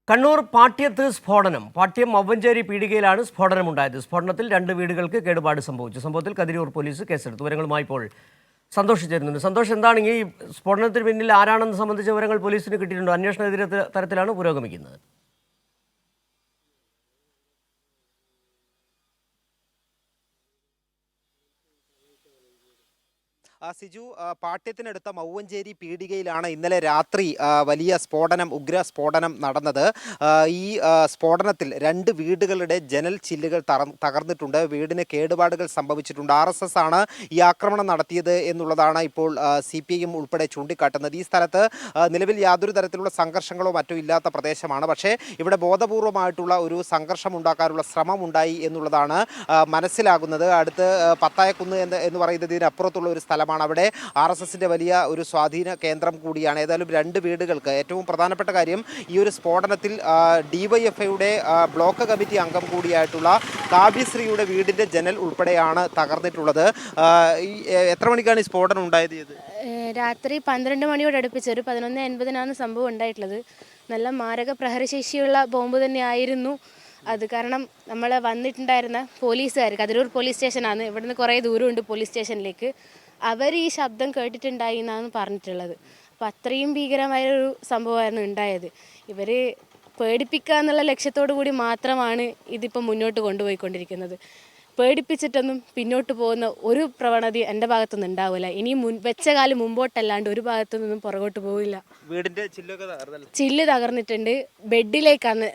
കണ്ണൂർ പാട്യത്ത് സ്ഫോടനം. പാട്യം മവ്വഞ്ചേരി പീടികയിലാണ് സ്ഫോടനമുണ്ടായത്. സ്ഫോടനത്തിൽ 2 വീടുകൾക്ക് കേടുപാട് സംഭവിച്ചു. സംഭവത്തിൽ കതിരൂർ പോലീസ് കേസെടുത്തു. വിവരങ്ങളുമായി ഇപ്പോൾ സന്തോഷ് ചേരുന്നുണ്ട്. സന്തോഷ്, എന്താണ് ഈ സ്ഫോടനത്തിന് പിന്നിൽ ആരാണെന്ന് സംബന്ധിച്ച വിവരങ്ങൾ പോലീസിന് കിട്ടിയിട്ടുണ്ടോ? അന്വേഷണം ഏത് തരത്തിലാണ് പുരോഗമിക്കുന്നത്? സിജു, പാട്യത്തിനടുത്ത മൗവഞ്ചേരി പീടികയിലാണ് ഇന്നലെ രാത്രി വലിയ ഉഗ്ര സ്ഫോടനം നടന്നത്. ഈ സ്ഫോടനത്തിൽ 2 വീടുകളുടെ ജനൽ ചില്ലുകൾ തകർന്നിട്ടുണ്ട്. വീടിന് കേടുപാടുകൾ സംഭവിച്ചിട്ടുണ്ട്. RSS ആണ് ഈ ആക്രമണം നടത്തിയത് എന്നുള്ളതാണ് ഇപ്പോൾ CPIM ഉൾപ്പെടെ ചൂണ്ടിക്കാട്ടുന്നത്. ഈ സ്ഥലത്ത് നിലവിൽ യാതൊരു തരത്തിലുള്ള സംഘർഷങ്ങളോ മറ്റോ ഇല്ലാത്ത പ്രദേശമാണ്. പക്ഷേ ഇവിടെ ബോധപൂർവമായിട്ടുള്ള ഒരു സംഘർഷം ഉണ്ടാക്കാനുള്ള ശ്രമം ഉണ്ടായി എന്നുള്ളതാണ് മനസ്സിലാകുന്നത്. അടുത്ത് പത്തായക്കുന്ന് എന്ന് പറയുന്നത് ഇതിനപ്പുറത്തുള്ള ഒരു സ്ഥലമാണ്. അവിടെ RSSന്റെ വലിയ ഒരു സ്വാധീന കേന്ദ്രം കൂടിയാണ്. ഏതായാലും 2 വീടുകൾക്ക് ഏറ്റവും പ്രധാനപ്പെട്ട കാര്യം, ഈ ഒരു സ്ഫോടനത്തിൽ DYFIയുടെ ബ്ലോക്ക് കമ്മിറ്റി അംഗം കൂടിയായിട്ടുള്ള കാവ്യശ്രീയുടെ വീടിന്റെ ജനൽ ഉൾപ്പെടെയാണ് തകർന്നിട്ടുള്ളത്. എത്ര മണിക്കാണ് ഈ സ്ഫോടനം ഉണ്ടായത്? രാത്രി 12 മണിയോട് അടുപ്പിച്ച് ഒരു 11:50 സംഭവം ഉണ്ടായിട്ടുള്ളത്. നല്ല മാരക പ്രഹരശേഷിയുള്ള ബോംബ് തന്നെയായിരുന്നു അത്. കാരണം നമ്മൾ വന്നിട്ടുണ്ടായിരുന്ന പോലീസുകാർ, കതിരൂർ പോലീസ് സ്റ്റേഷനാണ്, ഇവിടുന്ന് കുറേ ദൂരമുണ്ട് പോലീസ് സ്റ്റേഷനിലേക്ക്. അവർ ഈ ശബ്ദം കേട്ടിട്ടുണ്ടായി എന്നാണ് പറഞ്ഞിട്ടുള്ളത്. അപ്പോൾ അത്രയും ഭീകരമായൊരു സംഭവമായിരുന്നു ഉണ്ടായത്. ഇവർ പേടിപ്പിക്കുക എന്നുള്ള ലക്ഷ്യത്തോടു കൂടി മാത്രമാണ് ഇതിപ്പോൾ മുന്നോട്ട് കൊണ്ടുപോയിക്കൊണ്ടിരിക്കുന്നത്. പേടിപ്പിച്ചിട്ടൊന്നും പിന്നോട്ട് പോകുന്ന ഒരു പ്രവണത എൻ്റെ ഭാഗത്തുനിന്ന് ഉണ്ടാവില്ല. ഇനി വെച്ച കാലം മുമ്പോട്ടല്ലാണ്ട് ഒരു ഭാഗത്തു നിന്നും പുറകോട്ട് പോവില്ല. വീടിന്റെ ചില്ല് തകർന്നിട്ടുണ്ട്. ബെഡിലേക്കാണ്,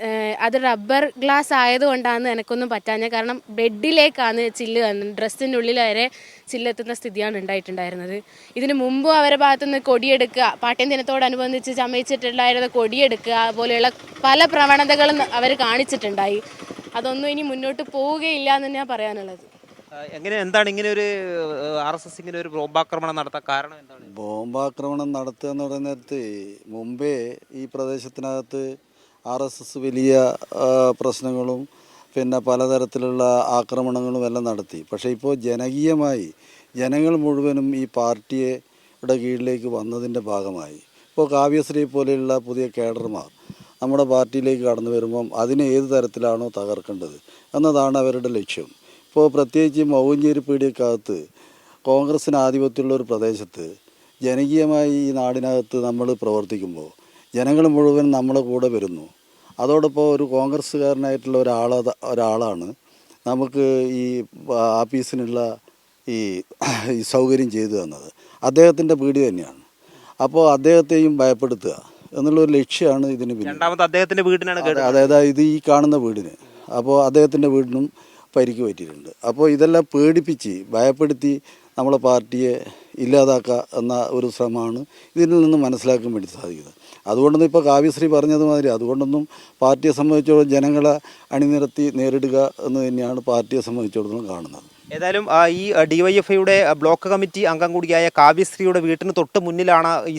അത് റബ്ബർ ഗ്ലാസ് ആയതുകൊണ്ടാണ് എനിക്കൊന്നും പറ്റാഞ്ഞത്. കാരണം ബെഡിലേക്കാണ് ചില്ല് തന്നത്. ഡ്രസ്സിൻ്റെ ഉള്ളിൽ വരെ ചില്ലെത്തുന്ന സ്ഥിതിയാണ് ഉണ്ടായിട്ടുണ്ടായിരുന്നത്. ഇതിനു മുമ്പും അവരുടെ ഭാഗത്തുനിന്ന് കൊടിയെടുക്കുക, പാട്യം ദിനത്തോടനുബന്ധിച്ച് ചമയിച്ചിട്ടുണ്ടായിരുന്ന കൊടിയെടുക്കുക പോലെയുള്ള പല പ്രവണതകളും അവർ കാണിച്ചിട്ടുണ്ടായി. അതൊന്നും ഇനി മുന്നോട്ട് പോവുകയില്ല എന്ന് ഞാൻ പറയാനുള്ളത്. എന്താണ് ഇങ്ങനെ ഒരു RSS ഇങ്ങനെ ഒരു ബോംബാക്രമണം നടത്താൻ കാരണം എന്താണ്? ബോംബാക്രമണം നടത്തുക എന്ന് പറയുന്ന നേരത്ത് മുമ്പേ ഈ പ്രദേശത്തിനകത്ത് RSS വലിയ പ്രശ്നങ്ങളും പിന്നെ പലതരത്തിലുള്ള ആക്രമണങ്ങളും എല്ലാം നടത്തി. പക്ഷേ ഇപ്പോൾ ജനകീയമായി ജനങ്ങൾ മുഴുവനും ഈ പാർട്ടിയുടെ കീഴിലേക്ക് വന്നതിൻ്റെ ഭാഗമായി ഇപ്പോൾ കാവ്യശ്രീ പോലെയുള്ള പുതിയ കേഡർമാർ നമ്മുടെ പാർട്ടിയിലേക്ക് കടന്നു വരുമ്പം അതിനെ ഏത് തരത്തിലാണോ തകർക്കേണ്ടത് എന്നതാണ് അവരുടെ ലക്ഷ്യം. ഇപ്പോൾ പ്രത്യേകിച്ച് മൗവഞ്ചേരി പീടികക്കകത്ത് കോൺഗ്രസ്സിന് ആധിപത്യമുള്ള ഒരു പ്രദേശത്ത് ജനകീയമായി ഈ നാടിനകത്ത് നമ്മൾ പ്രവർത്തിക്കുമ്പോൾ ജനങ്ങൾ മുഴുവൻ നമ്മളെ കൂടെ വരുന്നു. അതോടൊപ്പം ഒരു കോൺഗ്രസ്സുകാരനായിട്ടുള്ള ഒരാളാണ് നമുക്ക് ഈ ആഫീസിനുള്ള ഈ സൗകര്യം ചെയ്തു തന്നത്. അദ്ദേഹത്തിൻ്റെ പീടി തന്നെയാണ്. അപ്പോൾ അദ്ദേഹത്തെയും ഭയപ്പെടുത്തുക എന്നുള്ളൊരു ലക്ഷ്യമാണ് ഇതിന് പിന്നിൽ. അദ്ദേഹത്തിൻ്റെ വീടിനാണ്, അതായത് ഇത് ഈ കാണുന്ന വീടിന്, അപ്പോൾ അദ്ദേഹത്തിൻ്റെ വീടിനും പരിക്ക് പറ്റിയിട്ടുണ്ട്. അപ്പോൾ ഇതെല്ലാം പേടിപ്പിച്ച് ഭയപ്പെടുത്തി നമ്മളെ പാർട്ടിയെ ഇല്ലാതാക്കുക എന്ന ഒരു ശ്രമമാണ് ഇതിൽ നിന്ന് മനസ്സിലാക്കാൻ വേണ്ടി സാധിക്കുന്നത്. അതുകൊണ്ടൊന്നും ഇപ്പോൾ കാവ്യശ്രീ പറഞ്ഞതുമാതിരി അതുകൊണ്ടൊന്നും പാർട്ടിയെ സംബന്ധിച്ചിടത്തോളം ജനങ്ങളെ അണിനിരത്തി നേരിടുക എന്ന് തന്നെയാണ് പാർട്ടിയെ സംബന്ധിച്ചിടത്തോളം കാണുന്നത്. ഏതായാലും ഈ DYFIയുടെ ബ്ലോക്ക് കമ്മിറ്റി അംഗം കൂടിയായ കാവ്യശ്രീയുടെ വീട്ടിന് തൊട്ട് മുന്നിലാണ് ഈ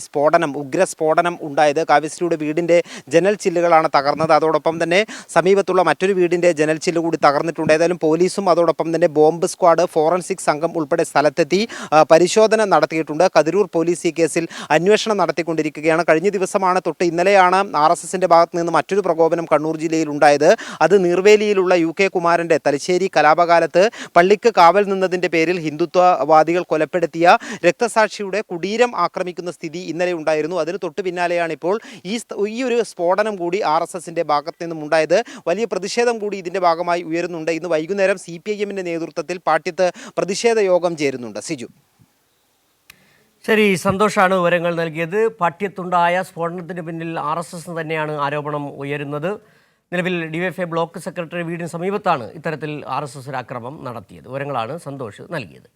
ഉഗ്ര സ്ഫോടനം ഉണ്ടായത്. കാവ്യശ്രീയുടെ വീടിൻ്റെ ജനൽ ചില്ലുകളാണ് തകർന്നത്. അതോടൊപ്പം തന്നെ സമീപത്തുള്ള മറ്റൊരു വീടിൻ്റെ ജനൽ ചില്ല് കൂടി തകർന്നിട്ടുണ്ട്. ഏതായാലും പോലീസും അതോടൊപ്പം തന്നെ ബോംബ് സ്ക്വാഡ്, ഫോറൻസിക് സംഘം ഉൾപ്പെടെ സ്ഥലത്തെത്തി പരിശോധന നടത്തിയിട്ടുണ്ട്. കതിരൂർ പോലീസ് ഈ കേസിൽ അന്വേഷണം നടത്തിക്കൊണ്ടിരിക്കുകയാണ്. കഴിഞ്ഞ ദിവസമാണ് തൊട്ട് ഇന്നലെയാണ് RSSന്റെ ഭാഗത്ത് നിന്ന് മറ്റൊരു പ്രകോപനം കണ്ണൂർ ജില്ലയിൽ ഉണ്ടായത്. അത് നീർവേലിയിലുള്ള UK കുമാരൻ്റെ തലശ്ശേരി കലാപകാലത്ത് പള്ളിക്ക് കാവൽ നിന്നതിൻ്റെ പേരിൽ ഹിന്ദുത്വവാദികൾ കൊലപ്പെടുത്തിയ രക്തസാക്ഷിയുടെ കുടീരം ആക്രമിക്കുന്ന സ്ഥിതി ഇന്നലെ ഉണ്ടായിരുന്നു. അതിന് തൊട്ട് പിന്നാലെയാണ് ഇപ്പോൾ ഈ ഒരു സ്ഫോടനം കൂടി RSSന്റെ ഭാഗത്ത് നിന്നും ഉണ്ടായത്. വലിയ പ്രതിഷേധം കൂടി ഇതിൻ്റെ ഭാഗമായി ഉയരുന്നുണ്ട്. ഇന്ന് വൈകുന്നേരം CPIMന്റെ നേതൃത്വത്തിൽ പാട്യത്ത് പ്രതിഷേധ യോഗം ചേരുന്നുണ്ട്. സിജു. ശരി, സന്തോഷാണ് വിവരങ്ങൾ നൽകിയത്. പാട്യത്തുണ്ടായ സ്ഫോടനത്തിന് പിന്നിൽ RSS തന്നെയാണ് ആരോപണം ഉയരുന്നത്. നിലവിൽ DYFI ബ്ലോക്ക് സെക്രട്ടറി വീടിന് സമീപത്താണ് ഇത്തരത്തിൽ RSS ഒരു ആക്രമണം നടത്തിയത്. വിവരങ്ങളാണ് സന്തോഷ് നൽകിയത്.